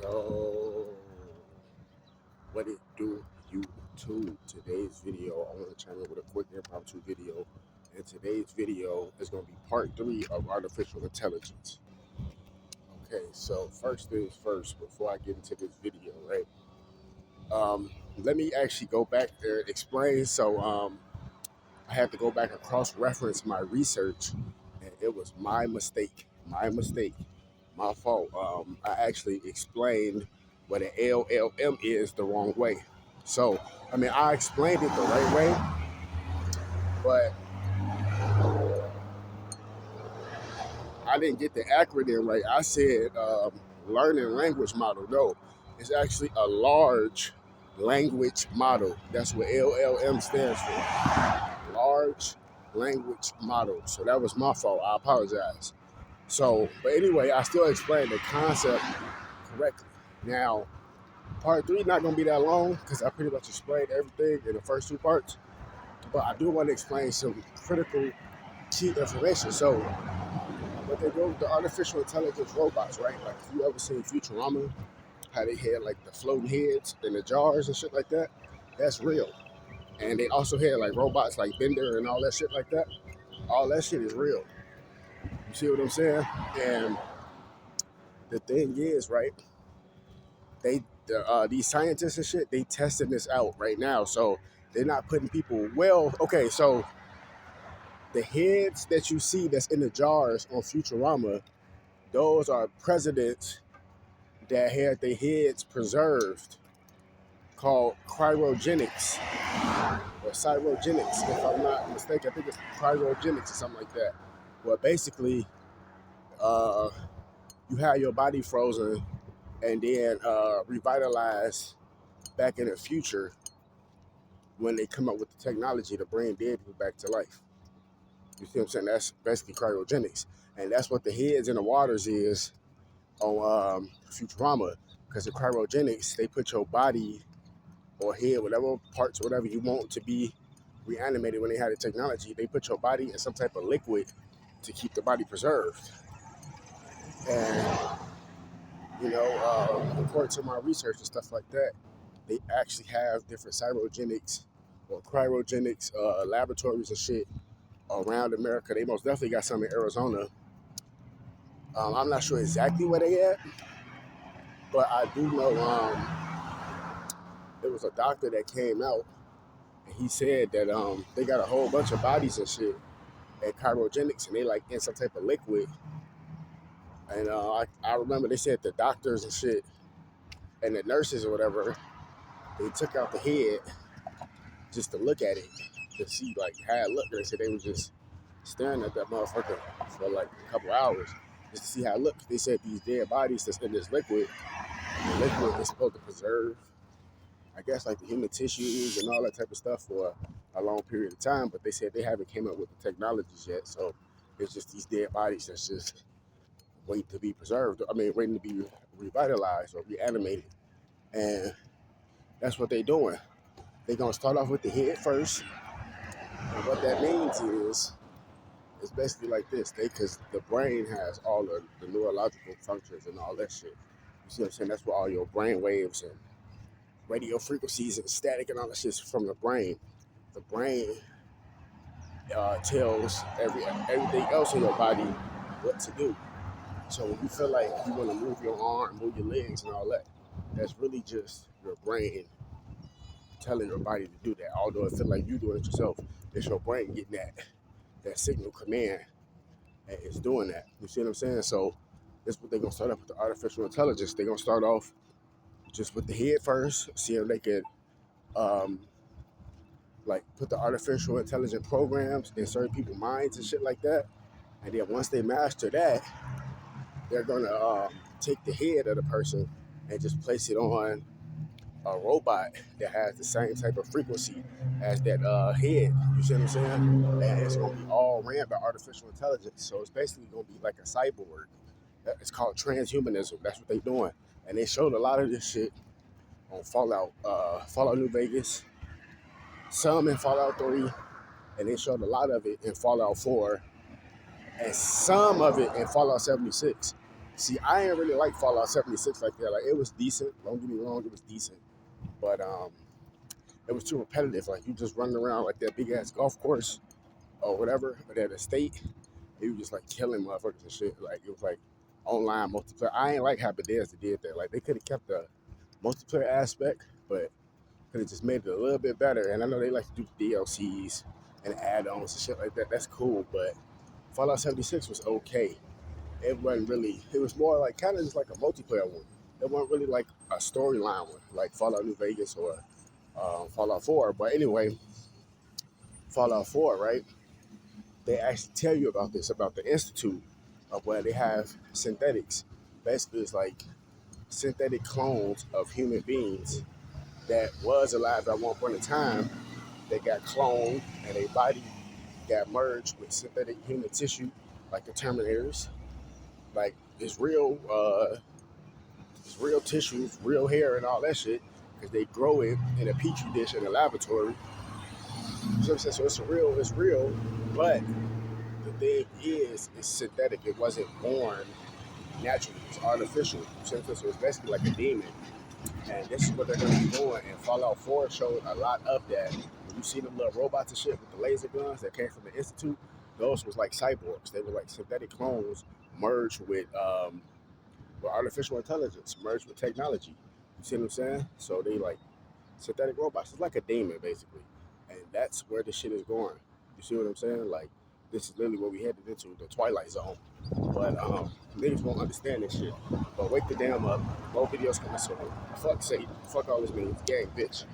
Yo, what it do, YouTube? Today's video, I want to chime in with a quick impromptu video. And today's video is going to be part 3 of artificial intelligence. Okay, so first things first, before I get into this video, right? Let me actually go back there and explain. I had to go back and cross-reference my research, and it was my mistake. My fault. I actually explained what an LLM is the wrong way. So, I explained it the right way, but I didn't get the acronym right. I said learning language model. No, it's actually a large language model. That's what LLM stands for. Large language model. So that was my fault. I apologize. So, but anyway, I still explained the concept correctly. Now, part 3 not gonna be that long because I pretty much explained everything in the first 2 parts. But I do want to explain some critical key information. So, what they do with the artificial intelligence robots, right? Like, if you ever seen Futurama, how they had like the floating heads in the jars and shit like that, that's real. And they also had like robots like Bender and all that shit like that. All that shit is real. You see what I'm saying? And the thing is, right? These scientists and shit, they testing this out right now. So they're not putting people. Well, okay, so the heads that you see that's in the jars on Futurama, those are presidents that had their heads preserved, called cryogenics or cryogenics, if I'm not mistaken. I think it's cryogenics or something like that. Well, basically, uh, you have your body frozen and then revitalized back in the future when they come up with the technology to bring dead people back to life. You see what I'm saying? That's basically cryogenics. And that's what the heads in the waters is on Futurama. Because the cryogenics, they put your body or head, whatever parts, whatever you want to be reanimated when they had the technology. They put your body in some type of liquid to keep the body preserved. And, according to my research and stuff like that, they actually have different cryogenics or cryogenics laboratories and shit around America. They most definitely got some in Arizona. I'm not sure exactly where they at, but I do know there was a doctor that came out and he said that they got a whole bunch of bodies and shit at cryogenics and they like in some type of liquid. And I remember they said the doctors and shit and the nurses or whatever, they took out the head just to look at it to see like how it looked. They said they were just staring at that motherfucker for like a couple hours just to see how it looked. They said these dead bodies that's in this liquid, the liquid is supposed to preserve, I guess, like the human tissues and all that type of stuff for a long period of time. But they said they haven't came up with the technologies yet, so it's just these dead bodies that's just waiting to be preserved. Waiting to be revitalized or reanimated, and that's what they're doing. They're gonna start off with the head first, and what that means is it's basically like this. Because the brain has all the neurological functions and all that shit. You see what I'm saying? That's where all your brain waves and radio frequencies and static and all that shit's from the brain. The brain tells everything else in your body what to do. So when you feel like you want to move your arm, move your legs and all that, that's really just your brain telling your body to do that. Although it feels like you doing it yourself, it's your brain getting that signal command and it's doing that. You see what I'm saying? So that's what they're gonna start off with the artificial intelligence. They're gonna start off just with the head first, see if they could um, like put the artificial intelligent programs in certain people's minds and shit like that. And then once they master that, they're gonna take the head of the person and just place it on a robot that has the same type of frequency as that head. You see what I'm saying? And it's gonna be all ran by artificial intelligence. So it's basically gonna be like a cyborg. It's called transhumanism. That's what they're doing. And they showed a lot of this shit on Fallout New Vegas, some in Fallout 3, and they showed a lot of it in Fallout 4, and some of it in Fallout 76. See, I ain't really like Fallout 76 like that. Like it was decent. Don't get me wrong, it was decent, but it was too repetitive. Like you just running around like that big ass golf course or whatever, or that estate. You just like killing motherfuckers and shit. Like it was like online multiplayer. I ain't like how Bethesda did that. Like they could have kept the multiplayer aspect, but could have just made it a little bit better. And I know they like to do DLCs and add-ons and shit like that. That's cool, but Fallout 76 was okay. It wasn't really. It was more like kind of just like a multiplayer one. It wasn't really like a storyline one, like Fallout New Vegas or Fallout 4. But anyway, Fallout 4, right? They actually tell you about this, about the institute of where they have synthetics. Basically, it's like synthetic clones of human beings that was alive at one point in time. They got cloned and their body got merged with synthetic human tissue, like the Terminators. Like it's real tissues, real hair, and all that shit, because they grow it in a petri dish in a laboratory. So it's real, but the thing is, it's synthetic. It wasn't born naturally. It's artificial. So it's basically like a demon. And this is what they're going to be doing. And Fallout 4 showed a lot of that. When you see them little robots and shit with the laser guns that came from the Institute, those was like cyborgs. They were like synthetic clones merged with artificial intelligence, merged with technology. You see what I'm saying? So they like synthetic robots. It's like a demon, basically. And that's where the shit is going. You see what I'm saying? Like, this is literally what we headed into, the Twilight Zone. But niggas won't understand this shit. But wake the damn up. More videos coming soon. Fuck Satan. Fuck all this means. Gang, bitch.